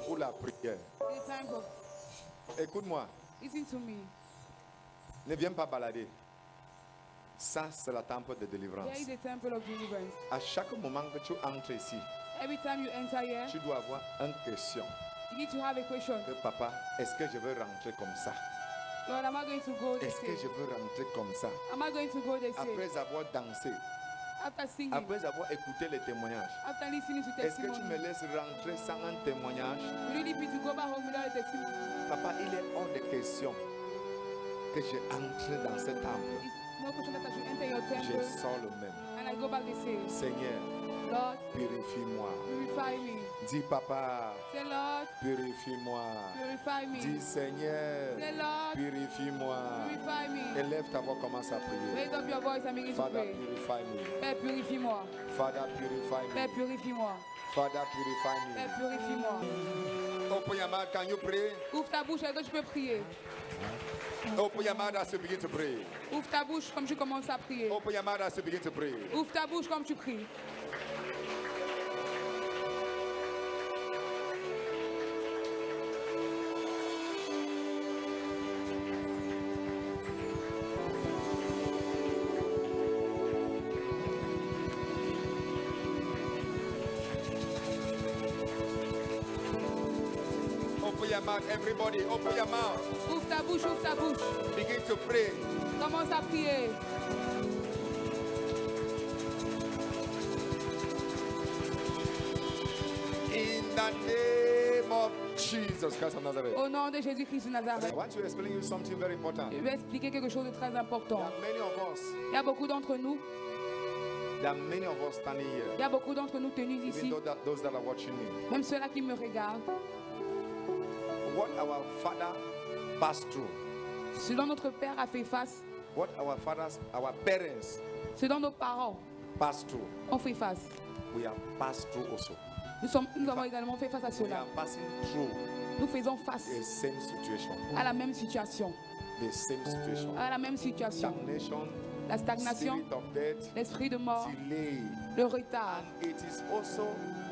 Pour la prière. It's time for. Écoute-moi, Listen to me. ne viens pas balader. Ça, c'est la temple de délivrance. There is a temple of deliverance. À chaque moment que tu entres ici, Every time you enter here, tu dois avoir une question. you need to have a question. Que papa, est-ce que je veux rentrer comme ça? Lord, am I going to go this Est-ce que way? je veux rentrer comme ça? Am I going to go this way? Après avoir dansé, After singing, après avoir écouté les témoignages, after listening to est-ce que tu me testimony, laisses rentrer sans un témoignage? will you leave me to go back home without a testimony? Papa, il est hors de question que je entre dans ce temple. It's no question that I should enter your Je temple sors le même. and I go back the same. Seigneur, Lord, purifie-moi. purify me. Dis papa, Say, Lord, purifie-moi. purify me. Dis Seigneur, Say, Lord, purifie-moi. purify me. Élève ta voix, commence à prier. Raise up your voice and begin to Father, pray. purify me. Père, purifie-moi. Father, purify Père, me. purifie-moi. Father, purify Père, me. purifie-moi. Open your mouth, can you pray? Ouvre ta bouche, est-ce que tu peux prier? Open your mouth as you begin to pray. Ouvre ta bouche comme tu commences à prier. Open your mouth as you begin to pray. Ouvre ta bouche comme tu pries. Open your mouth, everybody. Open your mouth. Ouvre ta bouche, ouvre ta bouche. Begin to pray. Commence à prier. In the name of Jesus Christ of Nazareth. Au nom de Jésus-Christ de I Nazareth. want to explain you something very important. Je vais expliquer quelque chose de très There important. are many of us. Il y a beaucoup d'entre nous, There are many of us standing il y here. a beaucoup d'entre nous tenus Even ici, those that are watching me. même ceux-là qui me regardent. What our father passed through. Ce dont notre Père a fait face, What our parents ce dont nos parents passed through. ont fait face. We have passed through also. Nous avons également fait face à We cela. are passing through Nous faisons face the same situation. à la même situation. The same situation. À la même situation. Stagnation, La stagnation, spirit of death, l'esprit de mort, delay. le retard. It is also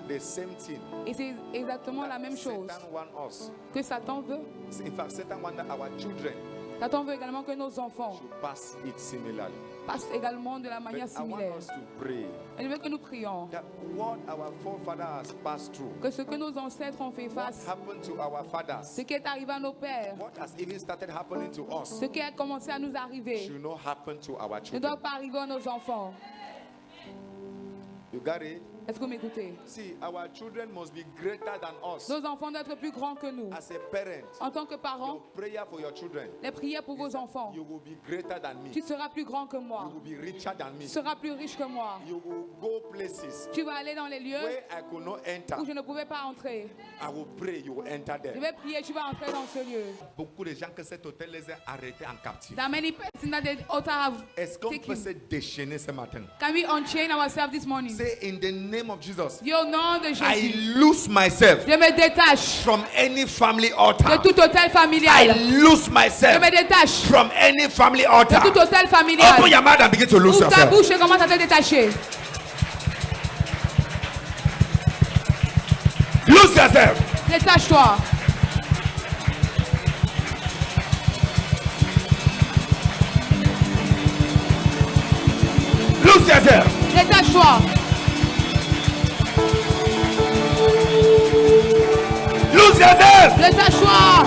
the same thing. Et c'est exactement la même chose Satan wants us. que Satan veut. In fact, Satan wants our children Satan veut également que nos enfants to pass it similarly. passent également de la manière But I want similaire. us to pray Elle veut que nous prions. that what our forefather has passed through, Que ce que nos ancêtres ont fait what face, happened to our fathers, ce qui est arrivé à nos pères, what has even started happening to us, ce qui a commencé à nous arriver, should not happen to our ne children. doit pas arriver à nos enfants. You got it? Est-ce que vous m'écoutez? See, our children must be greater than us. Nos enfants doivent être plus grands que nous. As a parent, En tant que your parents, prayer for your children, les prières pour vos enfants. you will be greater than me. Tu seras plus grand que You moi. will be richer than me. Tu seras plus riche que moi. You will go places Tu vas aller dans les lieux where I could not enter. où je ne pouvais pas entrer. I will pray, you will enter Je there. vais prier, tu vas entrer dans ce lieu. Beaucoup de gens que cet hôtel les a arrêtés en captif. There are many persons that the altar have Est-ce qu'on peut taken. se déchaîner ce matin? Can we unchain ourselves this morning? Say in the name of Jesus, Dis au nom de I Jésus. lose myself Je me détache from any family de altar. tout hôtel I familial. lose Je myself me détache from any family de altar. tout hôtel Open familial. your mouth and begin to lose Ouvre ta yourself. bouche et commence à te détacher. Lose yourself. Détache-toi. Lose yourself. Détache-toi. Lose yourself. Détache-toi.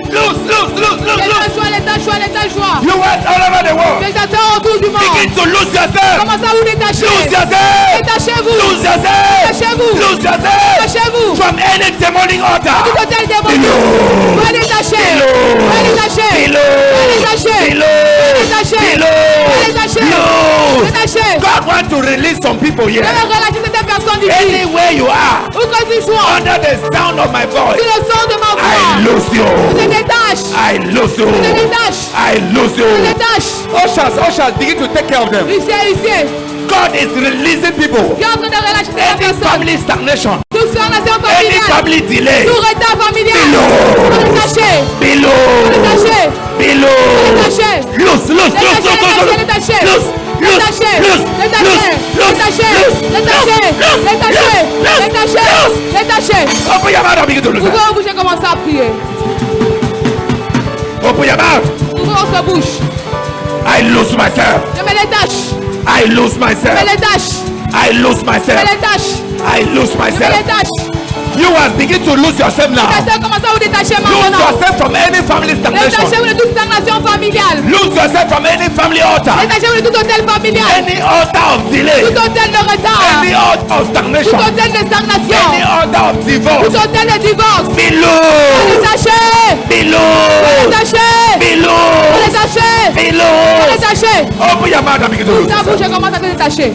Lose. Détache-toi, détache-toi, détache-toi. You went all over the world. Détache-toi autour du monde. Begin to lose yourself. Commencez à vous détacher. Lose yourself. Détachez-vous. Lose yourself. Détachez-vous. Lose yourself. Détachez-vous. From any demonic altar. Tout hôtel démoniaque. Below. Soyez détachés. Below. Soyez détachés. Below. Soyez détachés. Below. Soyez détachés. Below. Soyez détachés. Below. Détachés. God wants to release some people Je here. vais relâcher cette personne d'ici. Anywhere you are, Où que tu sois. under the sound of my Sur voice, le son de ma I voix. lose Je you. te détache. I lose you. Je te détache. I lose Je te you. détache. Ushers, begin to take care of them. Huissier. God is releasing people. Dieu est en train de relâcher cette Any personne. family stagnation, Tout sur la nation any familiale. family delay, Tout retard familial. Détachez. Loose. Détachez. Loose. Détachez. Détachez. Détachez. Détachez. Détachez. Détachez. Open your mouth and begin to lose. Ouvrez vos bouches et commencez à prier. Open your mouth. Ouvrez votre bouche. I lose myself. Je me détache. I lose Je me myself. détache. I lose Je me myself. détache. I lose Je me myself. détache. You must begin to lose yourself now. Commencez à vous détacher Lose maintenant. yourself from any family stagnation. Détachez-vous de toute stagnation familiale. Lose yourself from any family altar. Détachez-vous de tout hôtel familial. Any altar of delay. Tout hôtel de retard. Any altar of Tout stagnation. hôtel de Any stagnation. altar of Tout divorce. hôtel de divorce. Be loose. Détachez. Be loose. Détachez. Be loose. Détachez. Be loose. Détachez. Open your mouth and begin to lose Ta bouche yourself. et commence à te détacher.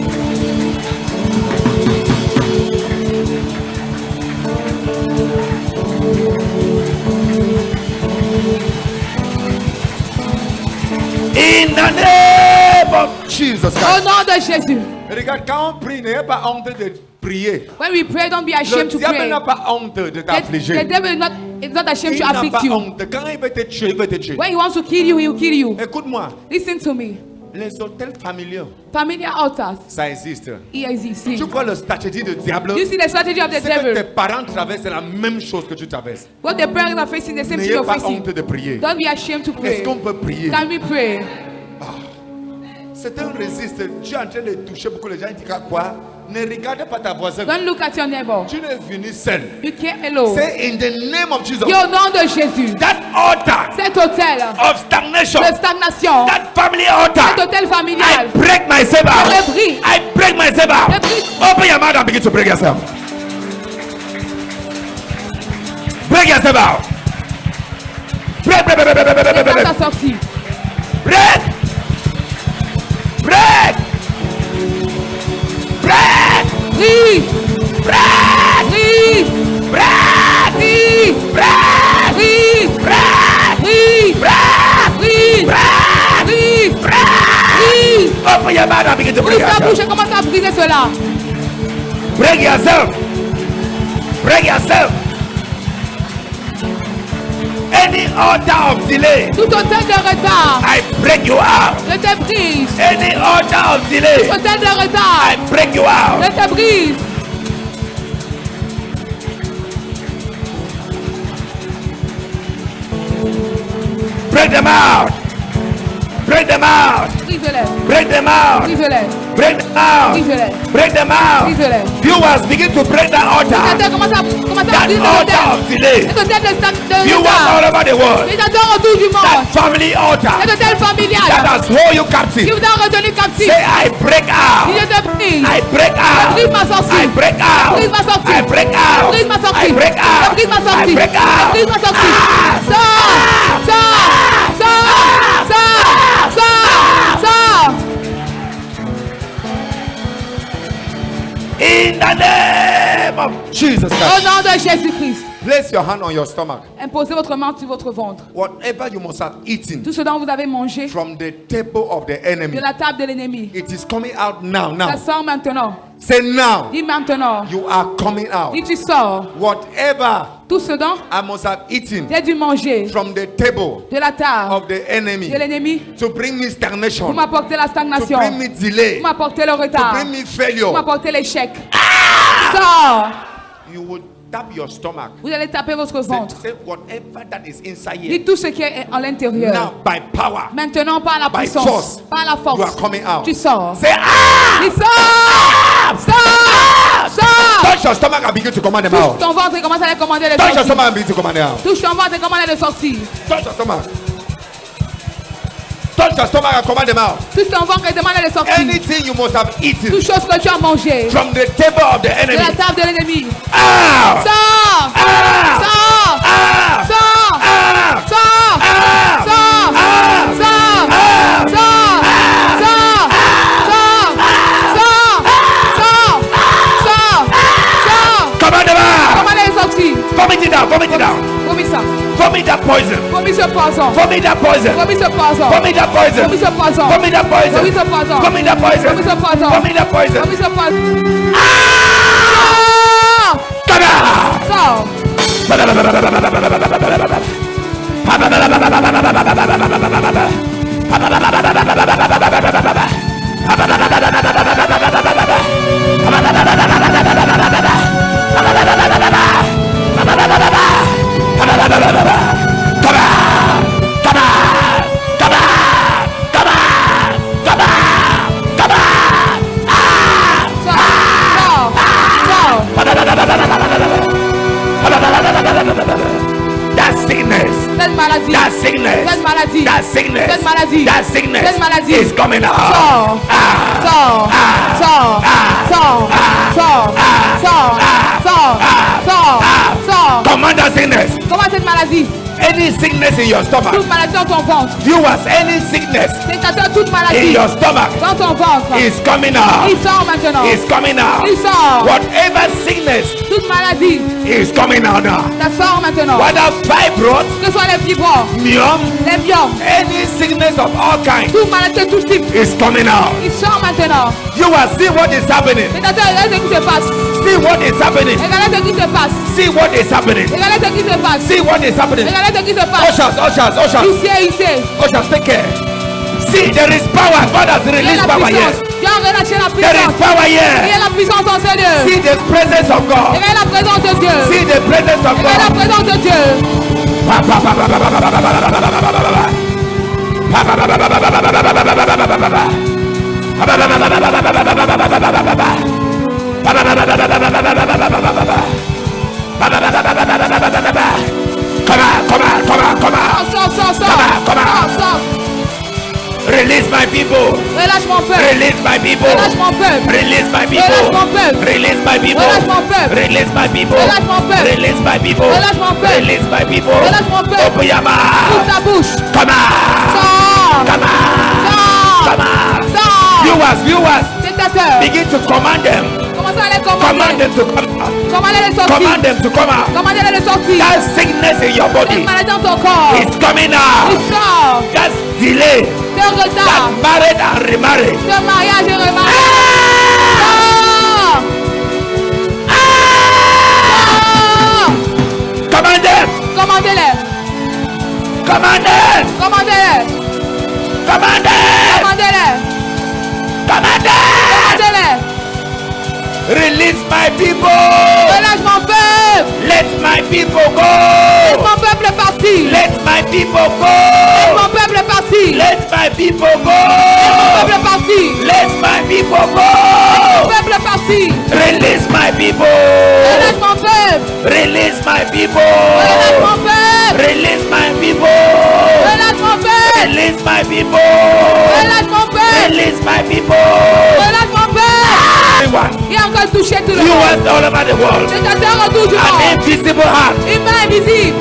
In the name of Jesus Au Christ. nom de Jésus. Regarde, quand on prie, n'ayez pas honte de prier. When we pray, don't be Le ashamed to diable pray. n'a pas honte de The t'affliger. devil is not ashamed Il to n'a afflict pas you. honte. Quand il veut te tuer, il veut te tuer. When he wants to kill you, he will kill you. Écoute-moi, Listen to me. les hôtels familiaux, Familiar altars, ça existe. he exists. Tu vois la stratégie du diable? You see the strategy of the C'est que tes devil. parents traversent la même chose que tu traverses. What the parents are facing, the same thing N'ayez you're pas facing. honte de prier. Don't be ashamed to Est-ce pray. qu'on peut prier? Can we pray? C'est un résiste. Tu es en train de toucher beaucoup de gens. Ils disent quoi? Ne regarde pas ta voisine. Don't look at your neighbor. Tu n'es venu seul. You came alone. Say in the name of Jesus. Au nom de Jésus. that altar Cet hôtel of stagnation. de stagnation, That family cet altar. hôtel I familial, break myself out. Je brise. I break myself out. Je brise. Open your mouth and begin to break yourself. Break yourself out. Break, break, break, break, break, break, break, break, déclare break. ta sortie. Break. Break. Break. Brise, Break. brise, Break. brise, Break. brise, Break. brise, Break. brise, brise, brise. Open your mouth and begin to break Ouvre ta bouche yourself. et commence à briser cela. Break yourself. Break yourself. Any altar of delay, Tout hôtel de retard, I break you out. je te brise. Any altar of delay, Hôtel de I retard, break you out. je te brise. Break them out. Break them out. Brise-les, Break them out. brise-les, Break them out. brise-les, Break them out. brise-les. Viewers, begin to break that altar. Hôtel, commence à That briser altar l'hôtel. of delay. Cet hôtel de Viewers retard. all over the world. Les adores autour du That monde. family altar Cet hôtel that familial has hold you qui captive. vous a retenu captif. Say, I break out. Il te brise. I break out. Brise ma sortie. I break out. Brise ma sortie. I break out. Brise ma sortie. I break out. Brise ma I sortie. break out. Brise ma sortie. Ah! Sors. Sors. Sors. Sors. Sors. Sors. In the name of Jesus Au Christ. nom de Jésus-Christ, Place your hand on your stomach. imposez votre main sur votre ventre. Whatever you must have eaten Tout ce dont vous avez mangé from the table of the enemy, de la table de l'ennemi, it is coming out now. ça Now. sort maintenant. Say now. Dis maintenant. You are coming out. Dis tu sors. Whatever Tout ce dont I must have eaten j'ai dû manger from the table de la table of the enemy de l'ennemi, to bring me vous stagnation, m'apportez la to stagnation, bring me delay, vous m'apportez le to retard, bring me vous failure. m'apportez l'échec. Sors. You will tap your stomach. Vous allez taper votre ventre. Say whatever that is inside Dites here. tout ce qui est à l'intérieur. Now by power. Maintenant, par la By puissance, force, par la You are force, coming out. tu sors. say, ah! Dis sors. Sors. Sors. Touch your stomach and begin to command them Touche out. ton ventre et commence à les commander de Touch your sortir. stomach and begin to command them out. Touche ton ventre et commande de sortir. Touch your stomach. Touch your stomach and command them out. Touche ton ventre et demande de sortir. Anything you must have eaten Toute chose que tu as mangé from the table of the de enemy. la table de l'ennemi. Out! Sors. Out! Sors. Out! Sors. Out! Sors. Out! Sors. Out! Sors. Out! Sors. Sors. Sors. Sors. Sors. Sors. Command them out! Comment les sortir? Vomit it down, vomit it down. Vomis ça. Vomit that poison. Vomis ce poison. Vomit that poison. Vomis ce poison. Vomit that poison. Vomis ce poison. Vomit that poison. Vomis ce poison. Vomit that poison. Vomis ce poison. Vomit that poison. Vomis ce poison. Come out! Sors. Cette maladie. That sickness. Cette maladie. That sickness. Cette maladie. That sickness Cette maladie. is coming out. Sors. Sors. Sors. Sors. Sors. Sors. Sors. Sors. Sors. Command that sickness. Comment cette maladie? Any sickness in your stomach. Toute maladie dans ton ventre. Viewers, any sickness Spectateur, toute in maladie your stomach dans ton ventre. is coming out. Il sort maintenant. Is coming out. Il sort. Whatever sickness Toute maladie, is coming out now. ça sort maintenant. Whether fibroid, Que ce soit les fibromes, myome, les biomes, any sickness of all kinds toute maladie de tout type, is coming out. il sort maintenant. You will see what is happening. Spectateur, regardez ce qui se passe. See what is happening. Regardez ce qui se passe. See what is happening. Regardez ce qui se passe. See what is happening. Regardez ce qui se passe. Ushers. Ici. Ushers, take care. See, there is power. God has Il y a released la power here. puissance. Dieu a relâché la There is puissance. power Il y here. a la puissance en ce Dieu. See the presence of God. Regardez la présence de Dieu. See the presence of Regardez la God. présence de Dieu. Come on. Sors. Release my people. Relâche mon peuple. Release my people. Relâche mon peuple. Release my people. Relâche mon peuple. Release my people. Relâche mon peuple. Release my people. Relâche mon peuple. Release my people. Relâche mon peuple. Release my people. Relâche mon peuple. Open your Ouvre mouth. ta bouche. Come on. Sors. Come on. Sors. Come on. Sors. Viewers. Spectateur. Begin to command them. Commencez à les Command commander. them to come out. Commandez les sortir. Command them to come out. Commandez les sortir. That sickness in your Cette body maladie dans ton corps. is coming out. Il sort. That delay. De retard. That married and remarried. De mariage et remariage. Sors. Command them. Commandez-les. Command them. Commandez-les. Command them. Commandez-les. Command them. Commandez-les. Release my people. Relâche mon peuple. Let my people Laisse go. mon peuple partir. Let my people Laisse go. mon peuple partir. Let my people Mon go. peuple partir. Let my people Mon go. peuple partir. Release my people. Relâche mon peuple. Release my people. Relâche mon peuple. Release my people. Relâche mon peuple. Release my people. Relâche mon peuple. Release my people. Relâche mon peuple. Everyone. Il a encore touché tout le You monde. want all over the world. Spectateur autour du An monde. invisible hand. Une main invisible.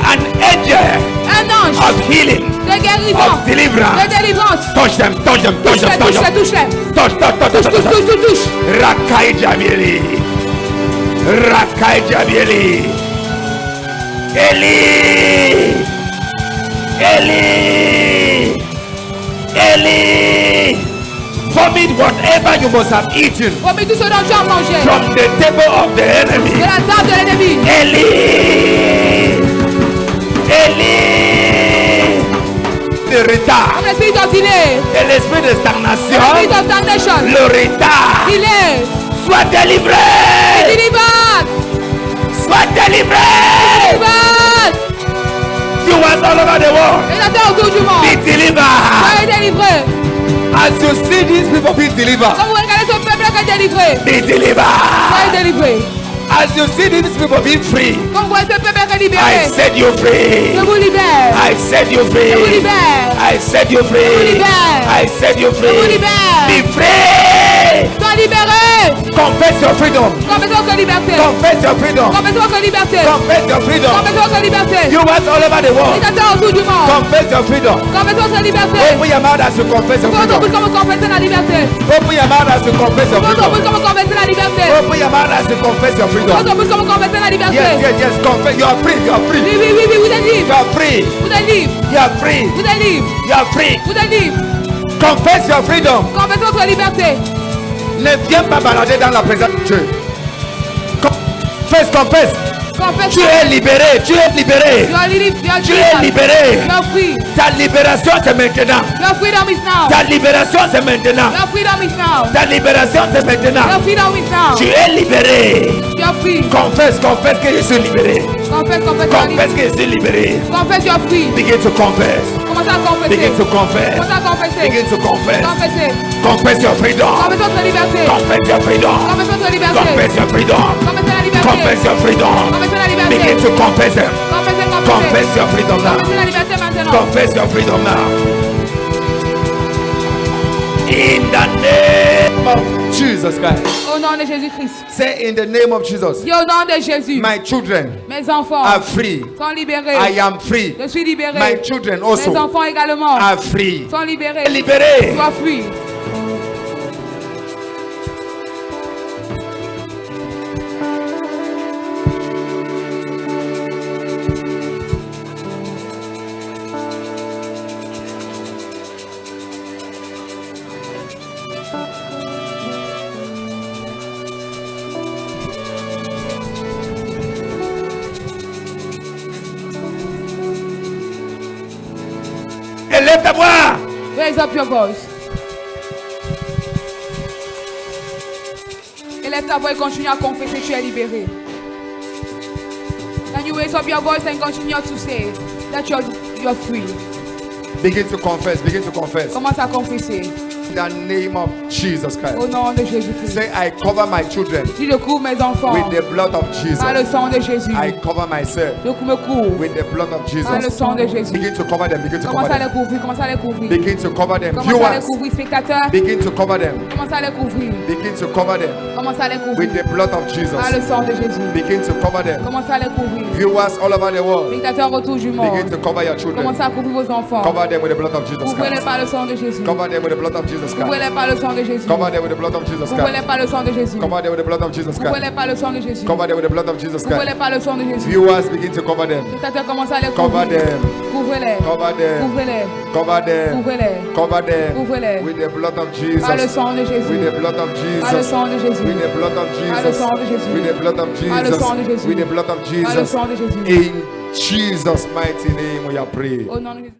An angel Un ange of healing. de guérison. Of deliverance. De délivrance. Touch them. Touch them. Touch them. Touch them. Touche-les. Touch. Rakai Jamieli. Rakai Jamieli. Eli. Vomit whatever you must have eaten Vomit tout ce dont tu as mangé. from the table of the De enemy. la table de l'ennemi. Eli. Le retard. Comme l'esprit d'ordinaire. Et l'esprit de L'esprit stagnation. de stagnation. Le retard. Il est. Sois délivré. Délivré. Sois délivré. Délivré. You was all over the world. Et la terre autour du monde. Be delivered. Soyez délivrés. As you see these people be delivered, Quand vous regardez ce peuple qui est délivré. Be delivered. Soyez délivrés. as you see these people be free, Quand vous voyez ce peuple qui est I libéré. set you free. Je vous libère. I set you Je vous free. libère. I set you free. libère. I set you Je vous free. libère. Be free. Sois libéré. Confess your freedom. Confessez votre liberté. Confess your freedom. Confessez votre liberté. Confess your freedom. Confessez votre liberté. You was all over the world. Spectateur autour du monde. Confess your freedom. Confessez votre liberté. Open your mouth as you confess your Votre bouche freedom. comme vous confessez la liberté. Open your mouth as you confess your Votre bouche freedom. comme vous confessez la liberté. Open your mouth as you confess your freedom. Votre bouche comme vous confessez la liberté. Yes. Confess. You are free. You are free. Oui, vous êtes You libre. are free. Vous êtes libre. You are free. Vous êtes libre. You are free. Vous êtes libre. Confess your freedom. Confessez votre liberté. Ne viens pas balader dans la présence de Dieu. Confesse. Confessez. Tu es libéré. Tu es libéré. You are libre. You are Tu es free. libéré. You are free. Ta libération c'est maintenant. Your freedom is now. Ta libération c'est maintenant. Your freedom is now. Ta libération c'est maintenant. Your freedom is now. Tu es libéré. You are free. Confesse que je suis libéré. Confesse. Confesse que je suis libéré. Confesse, you are free. Begin to confess. Commencez à confesser. Begin to confess. Commencez à confesser. Begin to confess. Confessez. Confess your freedom. Confessez votre liberté. Confess your freedom. Confessez votre liberté. Confess your freedom. Confessez la liberté. Confess your freedom. Confessez la liberté. Begin to confess them. Confessez. Confess your freedom now. Confesse la liberté maintenant. Confess your freedom now. In the name of Jesus Christ. Au nom de Jésus-Christ. Say in the name of Jesus. Dis au nom de Jésus. My children Mes enfants are free. sont libérés. I am free. Je suis libéré. My children Mes also enfants également are free. sont libérés. libéré. Sois free. Élève ta voix. Raise up your voice. Élève ta voix et continue à confesser, tu es libéré. Can you raise up your voice and continue to say that you're free? Begin to confess. Begin to confess. Commence à confesser. In the name of Jesus Au Christ. nom de Jésus-Christ. Say I cover my children Dis je couvre mes enfants with the blood of par le Jesus. sang de Jésus. I cover myself Je me couvre with the blood of par le Jesus. sang de Jésus. Begin to cover them. Begin to cover Commence à les them. couvrir, commence à les couvrir. Begin to cover them. Commence à les Viewers, couvrir, spectateurs. begin to cover them. Commence à les couvrir. Begin to cover them Commence à les with couvrir the blood of par le Jesus. sang de Jésus. Begin to cover them. Commence à les couvrir. Viewers all over the world, Spectateurs autour du monde. begin to cover your children. Commencez à couvrir vos enfants. Cover them with the blood of Jesus Couvrez-les Christ. par le sang de Jésus. Cover them with the blood of Jesus Christ. Couvrez-les par le sang de Jésus. Cover them with the blood of Jesus Couvrez-les Christ. par le sang de Jésus. Cover them with the blood of Jesus Christ. Couvrez-les par le sang de Jésus. Cover them with the blood of Jesus Couvrez-les Christ. par le sang de Jésus. Viewers begin to cover them. Spectateurs, commencez à les Cover couvrir. them. Couvrez-les. Cover them. Couvrez-les. Cover them. Couvrez-les. Cover them Couvrez-les. with the blood of Par le Jesus. sang de With Jésus. the blood of Par le Jesus. sang de Jésus. With the blood of Par le Jesus. sang de Jésus. With the blood of Par le sang de Jesus. Jésus. With the blood of Par le Jesus. sang de Jésus. In Jesus' mighty name we are praying. Au nom de Jésus.